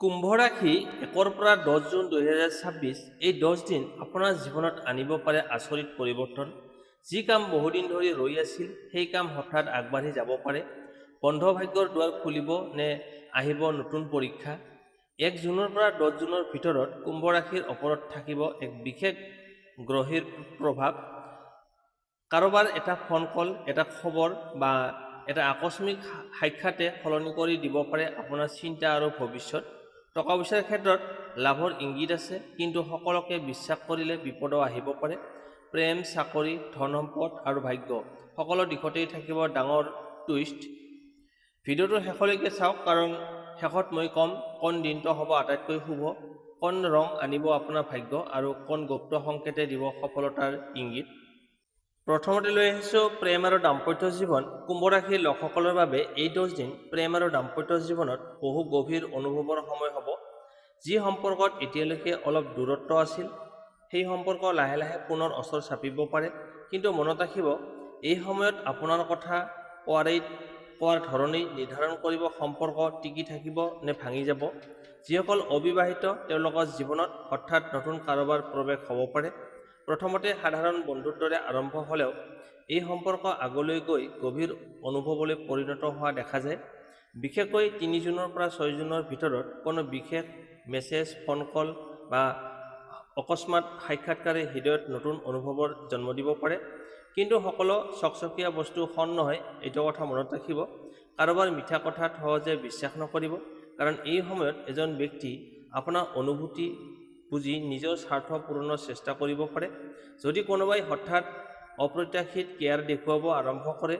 কুম্ভ ৰাশি 1 পৰা 10 জুন 2026 এই 10 দিন আপোনাৰ জীৱনত আনিব পাৰে আচৰিত পৰিৱৰ্তন। যি কাম বহুদিন ধৰি ৰৈ আছিল সেই কাম হঠাৎ আগবাঢ়ি যাব পাৰে। বন্ধ ভাগ্যৰ দুৱাৰ খুলিব নে আহিব নতুন পৰীক্ষা। 1 জুনৰ পৰা 10 জুনৰ ভিতৰত কুম্ভ ৰাশিৰ ওপৰত থাকিব এক বিশেষ গ্ৰহীৰ প্ৰভাৱ। কাৰোবাৰ এটা ফোন কল, এটা খবৰ বা এটা আকস্মিক সাক্ষাতে সলনি কৰি দিব পাৰে আপোনাৰ চিন্তা আৰু ভৱিষ্যত। টকা পইচাৰ ক্ষেত্ৰত লাভৰ ইংগিত আছে, কিন্তু সকলোকে বিশ্বাস কৰিলে বিপদো আহিব পাৰে। প্ৰেম, চাকৰি, ধন সম্পদ আৰু ভাগ্য সকলো দিশতেই থাকিব ডাঙৰ টুইষ্ট। ভিডিঅ'টো শেষলৈকে চাওক, কাৰণ শেষত মই ক'ম কোন দিনটো হ'ব আটাইতকৈ শুভ, কোন ৰং আনিব আপোনাৰ ভাগ্য আৰু কোন গুপ্ত সংকেতে দিব সফলতাৰ ইংগিত। প্ৰথমতে লৈ আহিছোঁ প্ৰেম আৰু দাম্পত্য জীৱন। কুম্ভ ৰাশিৰ লোকসকলৰ বাবে এই 10 দিন প্ৰেম আৰু দাম্পত্য জীৱনত বহু গভীৰ অনুভৱৰ সময় হ'ব। যি সম্পৰ্কত এতিয়ালৈকে অলপ দূৰত্ব আছিল, সেই সম্পৰ্ক লাহে লাহে পুনৰ ওচৰ চাপিব পাৰে। কিন্তু মনত ৰাখিব, এই সময়ত আপোনাৰ কথা কোৱাৰ ধৰণেই নিৰ্ধাৰণ কৰিব সম্পৰ্ক টিকি থাকিব নে ভাঙি যাব। যিসকল অবিবাহিত তেওঁলোকৰ জীৱনত হঠাৎ নতুন কাৰোবাৰ প্ৰৱেশ হ'ব পাৰে। প্ৰথমতে সাধাৰণ বন্ধুৰ দৰে আৰম্ভ হ'লেও এই সম্পৰ্ক আগলৈ গৈ গভীৰ অনুভৱলৈ পৰিণত হোৱা দেখা যায়। বিশেষকৈ 3 জুনৰ পৰা 6 জুনৰ ভিতৰত কোনো বিশেষ মেছেজ, ফোন কল বা অকস্মাত সাক্ষাৎকাৰে হৃদয়ত নতুন অনুভৱৰ জন্ম দিব পাৰে। কিন্তু সকলো চকচকীয়া বস্তু সন নহয়, এইটো কথা মনত ৰাখিব। কাৰোবাৰ মিঠা কথাত সহজে বিশ্বাস নকৰিব, কাৰণ এই সময়ত এজন ব্যক্তি আপোনাৰ অনুভূতি বুজি নিজৰ স্বাৰ্থ পূৰণৰ চেষ্টা কৰিব পাৰে। যদি কোনোবাই হঠাৎ অপ্ৰত্যাশিত কেয়াৰ দেখুৱাব আৰম্ভ কৰে,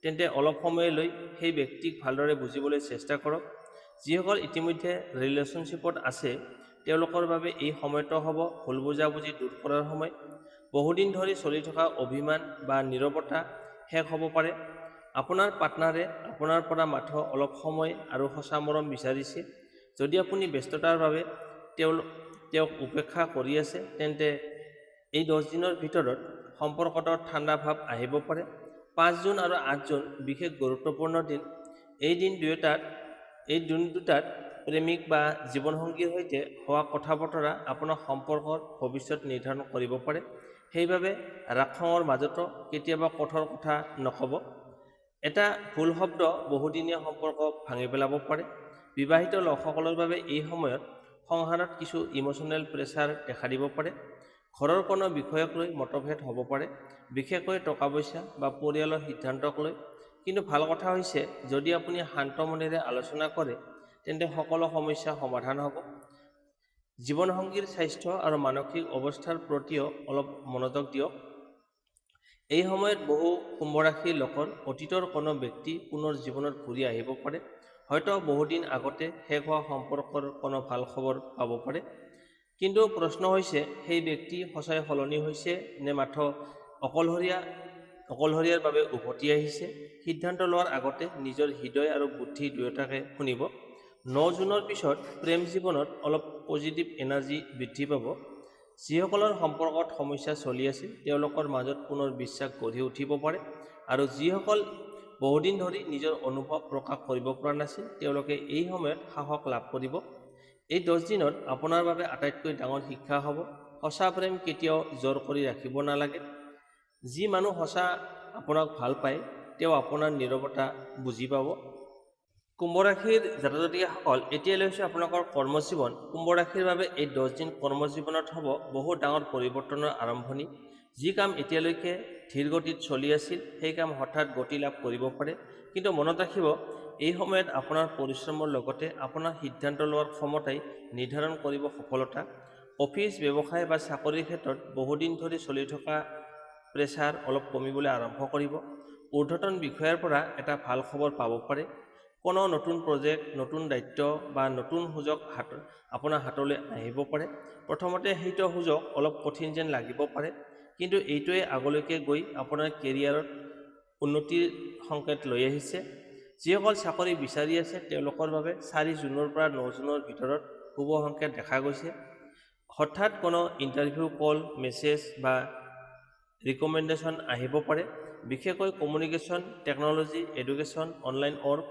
তেন্তে অলপ সময়লৈ সেই ব্যক্তিক ভালদৰে বুজিবলৈ চেষ্টা কৰক। যিসকল ইতিমধ্যে ৰিলেশ্যনশ্বিপত আছে তেওঁলোকৰ বাবে এই সময়টো হ'ব ভুল বুজাবুজি দূৰ কৰাৰ সময়। বহুদিন ধৰি চলি থকা অভিমান বা নীৰৱতা শেষ হ'ব পাৰে। আপোনাৰ পাৰ্টনাৰে আপোনাৰ পৰা মাত্ৰ অলপ সময় আৰু সঁচা মৰম বিচাৰিছে। যদি আপুনি ব্যস্ততাৰ বাবে তেওঁক উপেক্ষা কৰি আছে, তেন্তে এই 10 দিনৰ ভিতৰত সম্পৰ্কটোৰ ঠাণ্ডা ভাৱ আহিব পাৰে। 5 জুন আৰু 8 জুন বিশেষ গুৰুত্বপূৰ্ণ দিন। এই দিন দুটাত প্ৰেমিক বা জীৱনসংগীৰ সৈতে হোৱা কথা বতৰা আপোনাৰ সম্পৰ্কৰ ভৱিষ্যত নিৰ্ধাৰণ কৰিব পাৰে। সেইবাবে ৰাগ-খঙৰ মাজতো কেতিয়াবা কঠোৰ কথা নক'ব। এটা ভুল শব্দ বহুদিনীয়া সম্পৰ্ক ভাঙি পেলাব পাৰে। বিবাহিত লোকসকলৰ বাবে এই সময়ত সংসাৰত কিছু ইম'চনেল প্ৰেছাৰ দেখা দিব পাৰে। ঘৰৰ কোনো বিষয়ক লৈ মতভেদ হ'ব পাৰে, বিশেষকৈ টকা পইচা বা পৰিয়ালৰ সিদ্ধান্তক লৈ। কিন্তু ভাল কথা হৈছে, যদি আপুনি শান্ত মনেৰে আলোচনা কৰে, তেন্তে সকলো সমস্যা সমাধান হ'ব। জীৱনসংগীৰ স্বাস্থ্য আৰু মানসিক অৱস্থাৰ প্ৰতিও অলপ মনোযোগ দিয়ক। এই সময়ত বহু কুম্ভ ৰাশিৰ লোকৰ অতীতৰ কোনো ব্যক্তি পুনৰ জীৱনত ঘূৰি আহিব পাৰে। হয়তো বহুদিন আগতে শেষ হোৱা সম্পৰ্কৰ কোনো ভাল খবৰ পাব পাৰে। কিন্তু প্ৰশ্ন হৈছে, সেই ব্যক্তি সঁচাই সলনি হৈছে নে মাত্ৰ অকলশৰীয়াৰ বাবে উভতি আহিছে। সিদ্ধান্ত লোৱাৰ আগতে নিজৰ হৃদয় আৰু বুদ্ধি দুয়োটাকে শুনিব। 9 জুনৰ পিছত প্ৰেম জীৱনত অলপ পজিটিভ এনাৰ্জি বৃদ্ধি পাব। যিসকলৰ সম্পৰ্কত সমস্যা চলি আছিল তেওঁলোকৰ মাজত পুনৰ বিশ্বাস গঢ়ি উঠিব পাৰে। আৰু যিসকল বহুদিন ধৰি নিজৰ অনুভৱ প্ৰকাশ কৰিব পৰা নাছিল, তেওঁলোকে এই সময়ত সাহস লাভ কৰিব। এই 10 দিনত আপোনাৰ বাবে আটাইতকৈ ডাঙৰ শিক্ষা হ'ব, সঁচা প্ৰেম কেতিয়াও জোৰ কৰি ৰাখিব নালাগে। যি মানুহ সঁচা আপোনাক ভাল পায়, তেওঁ আপোনাৰ নীৰৱতা বুজি পাব। কুম্ভ ৰাশিৰ জাতক-জাতিকাসকল, এতিয়া লৈছে আপোনালোকৰ কৰ্মজীৱন। কুম্ভ ৰাশিৰ বাবে এই 10 দিন কৰ্মজীৱনত হ'ব বহু ডাঙৰ পৰিৱৰ্তনৰ আৰম্ভণি। যি কাম এতিয়ালৈকে ধীৰ গতিত চলি আছিল, সেই কাম হঠাৎ গতি লাভ কৰিব পাৰে। কিন্তু মনত ৰাখিব, এই সময়ত আপোনাৰ পৰিশ্ৰমৰ লগতে আপোনাৰ সিদ্ধান্ত লোৱাৰ ক্ষমতাই নিৰ্ধাৰণ কৰিব সফলতা। অফিচ, ব্যৱসায় বা চাকৰিৰ ক্ষেত্ৰত বহুদিন ধৰি চলি থকা প্ৰেছাৰ অলপ কমিবলৈ আৰম্ভ কৰিব। ঊৰ্ধ্বতন বিষয়াৰ পৰা এটা ভাল খবৰ পাব পাৰে। কোনো নতুন প্ৰজেক্ট, নতুন দায়িত্ব বা নতুন সুযোগ আপোনাৰ হাতলৈ আহিব পাৰে। প্ৰথমতে সেইটো সুযোগ অলপ কঠিন যেন লাগিব পাৰে, কিন্তু এইটোৱে আগলৈকে গৈ আপোনাৰ কেৰিয়াৰত উন্নতিৰ সংকেত লৈ আহিছে। যিসকল চাকৰি বিচাৰি আছে তেওঁলোকৰ বাবে 4 জুনৰ পৰা 9 জুনৰ ভিতৰত শুভ সংকেত দেখা গৈছে। হঠাৎ কোনো ইণ্টাৰভিউ কল, মেছেজ বা ৰিকমেণ্ডেশ্যন আহিব পাৰে। বিশেষকৈ communication, technology, education, online work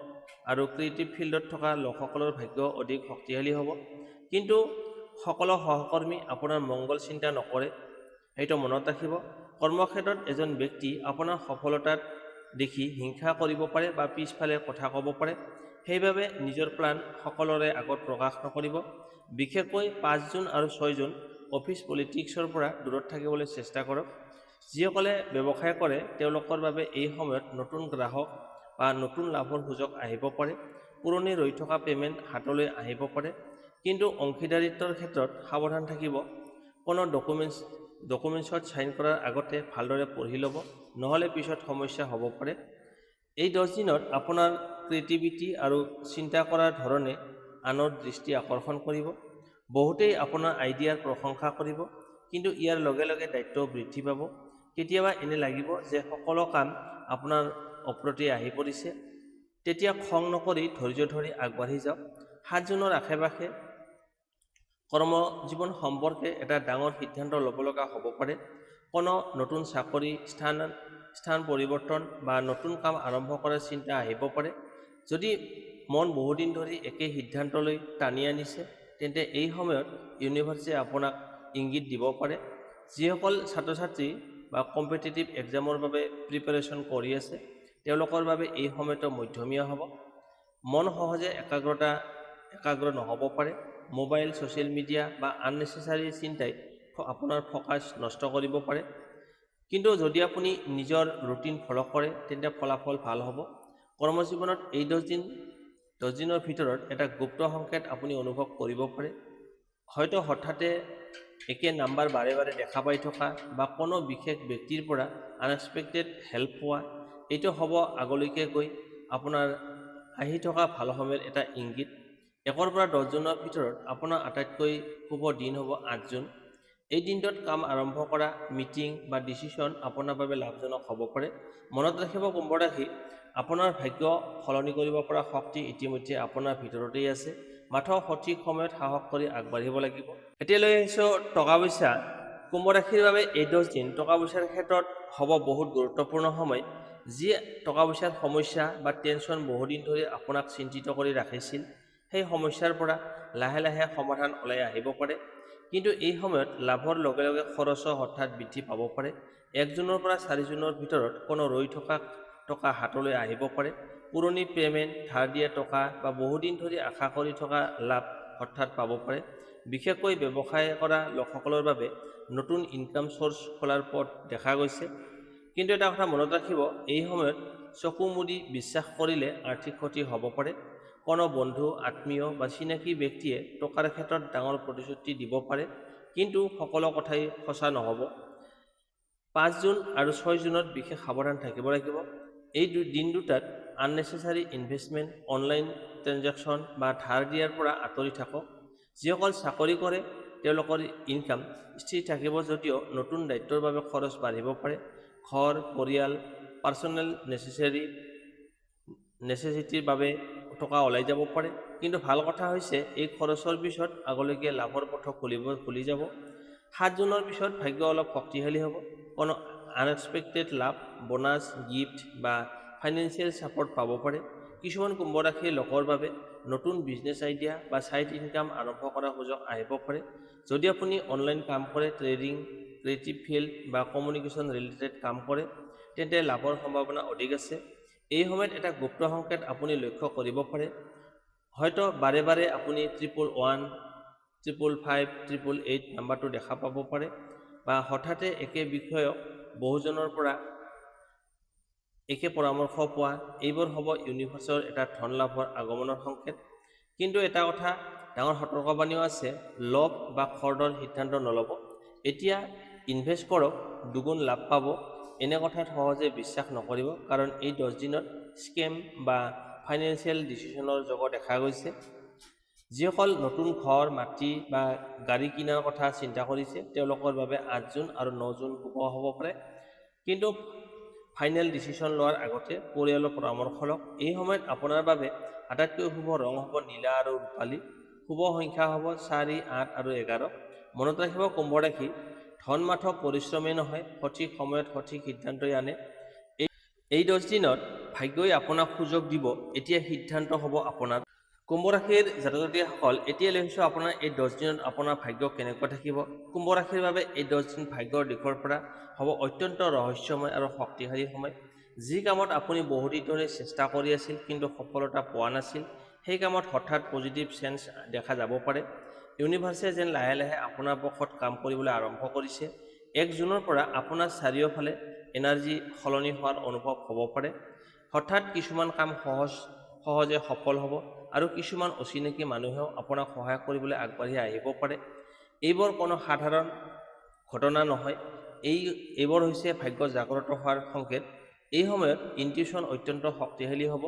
আৰু ক্ৰিয়েটিভ ফিল্ডত থকা লোকসকলৰ ভাগ্য অধিক শক্তিশালী হ'ব। কিন্তু সকলো সহকৰ্মী আপোনাৰ মংগল চিন্তা নকৰে, সেইটো মনত ৰাখিব। কৰ্মক্ষেত্ৰত এজন ব্যক্তি আপোনাৰ সফলতাত দেখি হিংসা কৰিব পাৰে বা পিছফালে কথা ক'ব পাৰে। সেইবাবে নিজৰ প্লান সকলোৰে আগত প্ৰকাশ নকৰিব। বিশেষকৈ 5 জুন আৰু 6 জুন অফিচ পলিটিক্সৰ পৰা দূৰত থাকিবলৈ চেষ্টা কৰক। যিসকলে ব্যৱসায় কৰে তেওঁলোকৰ বাবে এই সময়ত নতুন গ্ৰাহক বা নতুন লাভৰ সুযোগ আহিব পাৰে। পুৰণি ৰৈ থকা পে'মেণ্ট হাতলৈ আহিব পাৰে। কিন্তু অংশীদাৰিত্বৰ ক্ষেত্ৰত সাৱধান থাকিব। কোনো ডকুমেণ্টছত ছাইন কৰাৰ আগতে ভালদৰে পঢ়ি ল'ব, নহ'লে পিছত সমস্যা হ'ব পাৰে। এই 10 দিনত আপোনাৰ ক্ৰিয়েটিভিটি আৰু চিন্তা কৰাৰ ধৰণে আনৰ দৃষ্টি আকৰ্ষণ কৰিব। বহুতেই আপোনাৰ আইডিয়াৰ প্ৰশংসা কৰিব, কিন্তু ইয়াৰ লগে লগে দায়িত্ব বৃদ্ধি পাব। কেতিয়াবা এনে লাগিব যে সকলো কাম আপোনাৰ ওপৰতে আহি পৰিছে। তেতিয়া খং নকৰি ধৈৰ্য ধৰি আগবাঢ়ি যাওক। 7 জুনৰ আশে-পাশে কৰ্মজীৱন সম্পৰ্কে এটা ডাঙৰ সিদ্ধান্ত ল'ব লগা হ'ব পাৰে। কোনো নতুন চাকৰি, স্থান পৰিৱৰ্তন বা নতুন কাম আৰম্ভ কৰাৰ চিন্তা আহিব পাৰে। যদি মন বহুদিন ধৰি একে সিদ্ধান্তলৈ টানি আনিছে, তেন্তে এই সময়ত ইউনিভাৰ্ছে আপোনাক ইংগিত দিব পাৰে। যিসকল ছাত্ৰ-ছাত্ৰী বা কম্পিটিটিভ এক্সামৰ বাবে প্ৰিপাৰেশ্যন কৰি আছে, তেওঁলোকৰ বাবে এই সময়টো মধ্যমীয়া হ'ব। মন সহজে একাগ্ৰ নহ'ব পাৰে। মোবাইল, ছ'চিয়েল মিডিয়া বা আননেচেচাৰী চিন্তাই আপোনাৰ ফ'কাছ নষ্ট কৰিব পাৰে। কিন্তু যদি আপুনি নিজৰ ৰুটিন ফ'ল' কৰে, তেন্তে ফলাফল ভাল হ'ব। কৰ্মজীৱনত এই 10 দিনৰ ভিতৰত এটা গুপ্ত সংকেত আপুনি অনুভৱ কৰিব পাৰে। হয়তো হঠাতে একে নাম্বাৰ বাৰে বাৰে দেখা পাই থকা বা কোনো বিশেষ ব্যক্তিৰ পৰা আনএক্সপেক্টেড হেল্প পোৱা। এইটো হ'ব আগলৈকে গৈ আপোনাৰ আহি থকা ভাল সময়ৰ এটা ইংগিত। 1 পৰা 10 জুনৰ ভিতৰত আপোনাৰ আটাইতকৈ শুভ দিন হ'ব 8 জুন। এই দিনটোত কাম আৰম্ভ কৰা, মিটিং বা ডিচিশ্যন আপোনাৰ বাবে লাভজনক হ'ব পাৰে। মনত ৰাখিব কুম্ভ ৰাশি, আপোনাৰ ভাগ্য সলনি কৰিব পৰা শক্তি ইতিমধ্যে আপোনাৰ ভিতৰতেই আছে। মাথো সঠিক সময়ত সাহস কৰি আগবাঢ়িব লাগিব। এতিয়া লৈ আহিছোঁ টকা-পইচা। কুম্ভ ৰাশিৰ বাবে এই 10 দিন টকা-পইচাৰ ক্ষেত্ৰত হ'ব বহুত গুৰুত্বপূৰ্ণ সময়। যি টকা-পইচাৰ সমস্যা বা টেনশ্যন বহুদিন ধৰি আপোনাক চিন্তিত কৰি ৰাখিছিল, সেই সমস্যাৰ পৰা লাহে লাহে সমাধান ওলাই আহিব পাৰে। কিন্তু এই সময়ত লাভৰ লগে লগে খৰচো হঠাৎ বৃদ্ধি পাব পাৰে। 1 জুনৰ পৰা 4 জুনৰ ভিতৰত কোনো ৰৈ থকা টকা হাতলৈ আহিব পাৰে। পুৰণি পে'মেণ্ট, ধাৰ দিয়া টকা বা বহুদিন ধৰি আশা কৰি থকা লাভ হঠাৎ পাব পাৰে। বিশেষকৈ ব্যৱসায় কৰা লোকসকলৰ বাবে নতুন ইনকাম চ'ৰ্চ খোলাৰ পথ দেখা গৈছে। কিন্তু এটা কথা মনত ৰাখিব, এই সময়ত চকু মুদি বিশ্বাস কৰিলে আৰ্থিক ক্ষতি হ'ব পাৰে। কোনো বন্ধু, আত্মীয় বা চিনাকি ব্যক্তিয়ে টকাৰ ক্ষেত্ৰত ডাঙৰ প্ৰতিশ্ৰুতি দিব পাৰে, কিন্তু সকলো কথাই সঁচা নহ'ব। 5 জুন আৰু 6 জুনত বিশেষ সাৱধান থাকিব লাগিব। এই দিন দুটাত আননেচেচাৰী ইনভেষ্টমেণ্ট, অনলাইন ট্ৰেঞ্জেকশ্যন বা ধাৰ দিয়াৰ পৰা আঁতৰি থাকক। যিসকল চাকৰি কৰে তেওঁলোকৰ ইনকাম স্থিৰ থাকিব যদিও নতুন দায়িত্বৰ বাবে খৰচ বাঢ়িব পাৰে। ঘৰ, পৰিয়াল, পাৰ্চনেল নেচেছিটিৰ বাবে টকা ওলাই যাব পাৰে। কিন্তু ভাল কথা হৈছে এই খৰচৰ পিছত আগলৈকে লাভৰ পথ খুলি যাব। 7 জুনৰ পিছত ভাগ্য অলপ শক্তিশালী হ'ব। কোনো আনএক্সপেক্টেড লাভ, বোনাছ, গিফ্ট বা ফাইনেন্সিয়েল ছাপৰ্ট পাব পাৰে। কিছুমান কুম্ভ ৰাশিৰ লোকৰ বাবে নতুন বিজনেছ আইডিয়া বা ছাইড ইনকাম আৰম্ভ কৰাৰ সুযোগ আহিব পাৰে। যদি আপুনি অনলাইন কাম কৰে, ট্ৰেডিং, ক্ৰিয়েটিভ ফিল্ড বা কমিউনিকেশ্যন ৰিলেটেড কাম কৰে, তেন্তে লাভৰ সম্ভাৱনা অধিক আছে। এই সময়ত এটা গুপ্ত সংকেত আপুনি লক্ষ্য কৰিব পাৰে। হয়তো বাৰে বাৰে আপুনি 111, 555, 888 নাম্বাৰটো দেখা পাব পাৰে, বা হঠাতে একে বিষয়ক বহুজনৰ পৰা একে পৰামৰ্শ পোৱা। এইবোৰ হ'ব ইউনিভাৰ্ছৰ এটা ধন লাভৰ আগমনৰ সংকেত। কিন্তু এটা কথা, ডাঙৰ সতৰ্কবাণীও আছে, লোভ বা খৰধৰ সিদ্ধান্ত নল'ব। এতিয়া ইনভেষ্ট কৰক, দুগুণ লাভ পাব, এনে কথাত সহজে বিশ্বাস নকৰিব, কাৰণ এই 10 দিনত স্কেম বা ফাইনেন্সিয়েল ডিচিশ্যনৰ যোগ দেখা গৈছে। যিসকল নতুন ঘৰ, মাটি বা গাড়ী কিনাৰ কথা চিন্তা কৰিছে, তেওঁলোকৰ বাবে 8 জুন আৰু 9 জুন শুভ হ'ব পাৰে। কিন্তু ফাইনেল ডিচিশ্যন লোৱাৰ আগতে পৰিয়ালৰ পৰামৰ্শ লওক। এই সময়ত আপোনাৰ বাবে আটাইতকৈ শুভ ৰং হ'ব নীলা আৰু ৰূপালী। শুভ সংখ্যা হ'ব 4, 8 আৰু 11। মনত ৰাখিব কুম্ভ ৰাশি, ধন মাথো পৰিশ্ৰমেই নহয়, সঠিক সময়ত সঠিক সিদ্ধান্তই আনে। এই 10 দিনত ভাগ্যই আপোনাক সুযোগ দিব, এতিয়া সিদ্ধান্ত হ'ব আপোনাৰ। কুম্ভ ৰাশিৰ জাতক জাতিসকল, এতিয়া লৈ আহিছোঁ আপোনাৰ এই 10 দিনত আপোনাৰ ভাগ্য কেনেকুৱা থাকিব। কুম্ভ ৰাশিৰ বাবে এই 10 দিন ভাগ্যৰ দিশৰ পৰা হ'ব অত্যন্ত ৰহস্যময় আৰু শক্তিশালী সময়। যি কামত আপুনি বহুদিন ধৰি চেষ্টা কৰি আছিল কিন্তু সফলতা পোৱা নাছিল, সেই কামত হঠাৎ পজিটিভ চেঞ্জ দেখা যাব পাৰে। ইউনিভাৰ্ছে যেন লাহে লাহে আপোনাৰ পক্ষত কাম কৰিবলৈ আৰম্ভ কৰিছে। 1 জুনৰ পৰা আপোনাৰ চাৰিওফালে এনাৰ্জি সলনি হোৱাৰ অনুভৱ হ'ব পাৰে। হঠাৎ কিছুমান কাম সহজে সফল হ'ব আৰু কিছুমান অচিনাকি মানুহেও আপোনাক সহায় কৰিবলৈ আগবাঢ়ি আহিব পাৰে। এইবোৰ কোনো সাধাৰণ ঘটনা নহয়, এইবোৰ হৈছে ভাগ্য জাগ্ৰত হোৱাৰ সংকেত। এই সময়ত ইনটিউশ্যন অত্যন্ত শক্তিশালী হ'ব।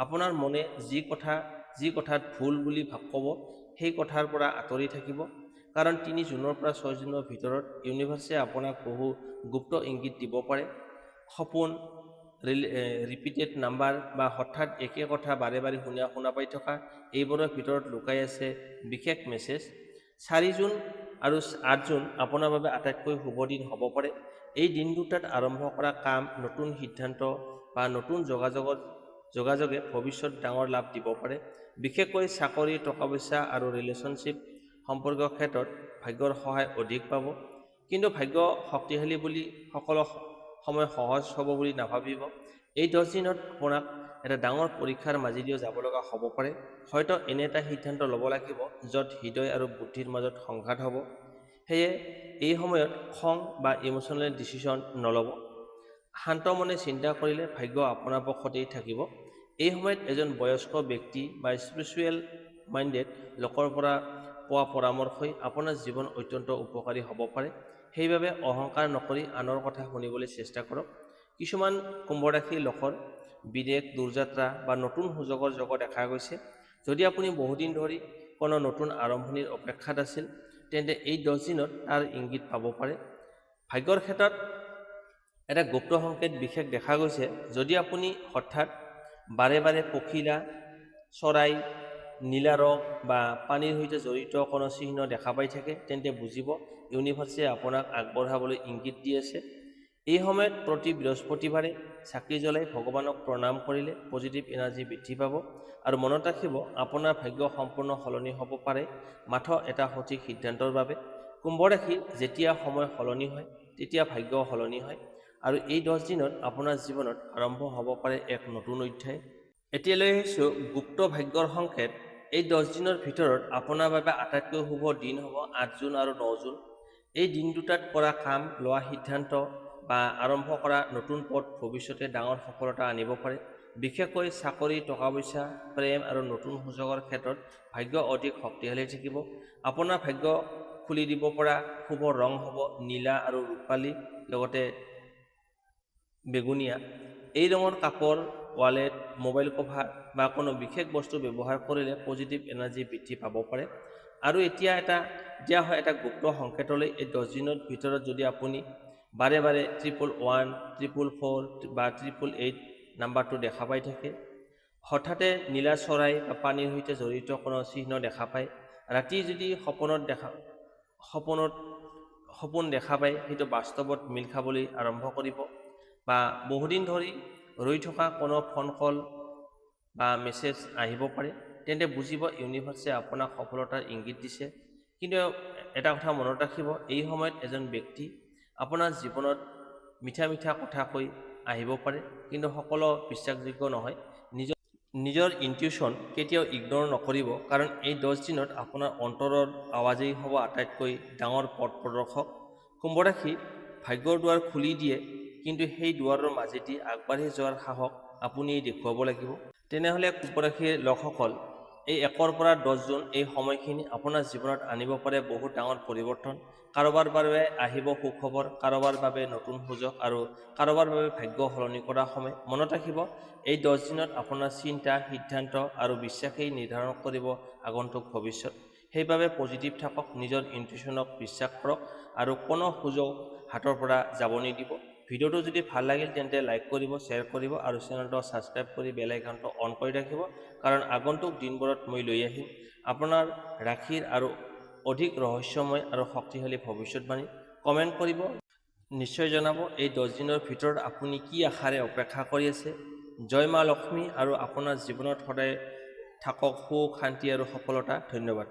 আপোনাৰ মনে যি কথাত ভুল বুলি ক'ব, সেই কথাৰ পৰা আঁতৰি থাকিব। কাৰণ 3 জুনৰ পৰা 6 জুনৰ ভিতৰত ইউনিভাৰ্ছে আপোনাক বহু গুপ্ত ইংগিত দিব পাৰে। সপোন, ৰিপিটেড নাম্বাৰ বা হঠাৎ একে কথা বাৰে বাৰে শুনা পাই থকা, এইবোৰৰ ভিতৰত লুকাই আছে বিশেষ মেছেজ। 4 জুন আৰু 8 জুন আপোনাৰ বাবে আটাইতকৈ শুভ দিন হ'ব পাৰে। এই দিন দুটাত আৰম্ভ কৰা কাম, নতুন সিদ্ধান্ত বা নতুন যোগাযোগে ভৱিষ্যত ডাঙৰ লাভ দিব পাৰে। বিশেষকৈ চাকৰি, টকা পইচা আৰু ৰিলেশ্যনশ্বিপ সম্পৰ্কৰ ক্ষেত্ৰত ভাগ্যৰ সহায় অধিক পাব। কিন্তু ভাগ্য শক্তিশালী বুলি সকলো সময় সহজ হ'ব বুলি নাভাবিব। এই 10 দিনত আপোনাক এটা ডাঙৰ পৰীক্ষাৰ মাজেদিও যাব লগা হ'ব পাৰে। হয়তো এনে এটা সিদ্ধান্ত ল'ব লাগিব য'ত হৃদয় আৰু বুদ্ধিৰ মাজত সংঘাত হ'ব। সেয়ে এই সময়ত খং বা ইম'চনেল ডিচিশ্যন নল'ব। শান্ত মনে চিন্তা কৰিলে ভাগ্য আপোনাৰ পক্ষতেই থাকিব। এই সময়ত এজন বয়স্ক ব্যক্তি বা স্পিৰিচুৱেল মাইণ্ডেড লোকৰ পৰা পোৱা পৰামৰ্শই আপোনাৰ জীৱন অত্যন্ত উপকাৰী হ'ব পাৰে। সেইবাবে অহংকাৰ নকৰি আনৰ কথা শুনিবলৈ চেষ্টা কৰক। কিছুমান কুম্ভ ৰাশিৰ লোকৰ বিদেশ, দূৰযাত্ৰা বা নতুন সুযোগৰ যোগ দেখা গৈছে। যদি আপুনি বহুদিন ধৰি কোনো নতুন আৰম্ভণিৰ অপেক্ষাত আছিল, তেন্তে এই 10 দিনত তাৰ ইংগিত পাব পাৰে। ভাগ্যৰ ক্ষেত্ৰত এটা গুপ্ত সংকেত বিশেষ দেখা গৈছে। যদি আপুনি হঠাৎ বাৰে বাৰে পখিলা, চৰাই, নীলা ৰং বা পানীৰ সৈতে জড়িত কোনো চিহ্ন দেখা পাই থাকে, তেন্তে বুজিব ইউনিভাৰ্ছে আপোনাক আগবঢ়াবলৈ ইংগিত দি আছে। এই সময়ত প্ৰতি বৃহস্পতিবাৰে চাকি জ্বলাই ভগৱানক প্ৰণাম কৰিলে পজিটিভ এনাৰ্জি বৃদ্ধি পাব। আৰু মনত ৰাখিব, আপোনাৰ ভাগ্য সম্পূৰ্ণ সলনি হ'ব পাৰে মাত্ৰ এটা সঠিক সিদ্ধান্তৰ বাবে। কুম্ভ ৰাশিৰ যেতিয়া সময় সলনি হয়, তেতিয়া ভাগ্যও সলনি হয়। আৰু এই 10 দিনত আপোনাৰ জীৱনত আৰম্ভ হ'ব পাৰে এক নতুন অধ্যায়। এতিয়া লৈ আহিছোঁ গুপ্ত ভাগ্যৰ সংকেত। এই 10 দিনৰ ভিতৰত আপোনাৰ বাবে আটাইতকৈ শুভ দিন হ'ব 8 জুন আৰু 9 জুন। এই দিন দুটাত কৰা কাম, লোৱা সিদ্ধান্ত বা আৰম্ভ কৰা নতুন পথ ভৱিষ্যতে ডাঙৰ সফলতা আনিব পাৰে। বিশেষকৈ চাকৰি, টকা পইচা, প্ৰেম আৰু নতুন সুযোগৰ ক্ষেত্ৰত ভাগ্য অধিক শক্তিশালী থাকিব। আপোনাৰ ভাগ্য খুলি দিব পৰা শুভ ৰং হ'ব নীলা আৰু ৰূপালী, লগতে বেগুনীয়া। এই ৰঙৰ কাপোৰ, ৱালেট, মোবাইল কভাৰ বা কোনো বিশেষ বস্তু ব্যৱহাৰ কৰিলে পজিটিভ এনাৰ্জি বৃদ্ধি পাব পাৰে। আৰু এতিয়া দিয়া হয় এটা গুপ্ত সংকেতলৈ। এই 10 দিনৰ ভিতৰত যদি আপুনি বাৰে বাৰে 111, 444 বা 888 নাম্বাৰটো দেখা পাই থাকে, হঠাতে নীলা চৰাই বা পানীৰ সৈতে জড়িত কোনো চিহ্ন দেখা পায়, ৰাতি যদি সপোন দেখা পায়, সেইটো বাস্তৱত মিল খাবলৈ আৰম্ভ কৰিব, বা বহুদিন ধৰি ৰৈ থকা কোনো ফোন কল বা মেছেজ আহিব পাৰে, তেন্তে বুজিব ইউনিভাৰ্ছে আপোনাক সফলতাৰ ইংগিত দিছে। কিন্তু এটা কথা মনত ৰাখিব, এই সময়ত এজন ব্যক্তি আপোনাৰ জীৱনত মিঠা মিঠা কথা কৈ আহিব পাৰে, কিন্তু সকলো বিশ্বাসযোগ্য নহয়। নিজৰ ইনটিউশ্যন কেতিয়াও ইগন'ৰ নকৰিব, কাৰণ এই 10 দিনত আপোনাৰ অন্তৰৰ আৱাজেই হ'ব আটাইতকৈ ডাঙৰ পথ প্ৰদৰ্শক। কুম্ভ ৰাশি ভাগ্যৰ দুৱাৰ খুলি দিয়ে, কিন্তু সেই দুৱাৰৰ মাজেদি আগবাঢ়ি যোৱাৰ সাহস আপুনিয়েই দেখুৱাব লাগিব। তেনেহ'লে কুম্ভ ৰাশিৰ লোকসকল, এই 1 পৰা 10 জুন এই সময়খিনি আপোনাৰ জীৱনত আনিব পাৰে বহুত ডাঙৰ পৰিৱৰ্তন। কাৰোবাৰ বাবে আহিব সুখবৰ, কাৰোবাৰ বাবে নতুন সুযোগ আৰু কাৰোবাৰ বাবে ভাগ্য সলনি কৰা সময়। মনত ৰাখিব, এই 10 দিনত আপোনাৰ চিন্তা, সিদ্ধান্ত আৰু বিশ্বাসেই নিৰ্ধাৰণ কৰিব আগন্তুক ভৱিষ্যত। সেইবাবে পজিটিভ থাকক, নিজৰ ইনটিউশ্যনক বিশ্বাস কৰক আৰু কোনো সুযোগ হাতৰ পৰা যাব নিদিব। ভিডিঅ'টো যদি ভাল লাগিল তেন্তে লাইক কৰিব, শ্বেয়াৰ কৰিব আৰু চেনেলটো ছাবস্ক্ৰাইব কৰি বেল আইকনটো অন কৰি ৰাখিব, কাৰণ আগন্তুক দিনবোৰত মই লৈ আহিম আপোনাৰ ৰাশিৰ আৰু অধিক ৰহস্যময় আৰু শক্তিশালী ভৱিষ্যতবাণী। কমেণ্ট কৰিব, নিশ্চয় জনাব এই 10 দিনৰ ভিতৰত আপুনি কি আশাৰে অপেক্ষা কৰি আছে। জয় মা লক্ষ্মী আৰু আপোনাৰ জীৱনত সদায় থাকক সুখ শান্তি আৰু সফলতা। ধন্যবাদ।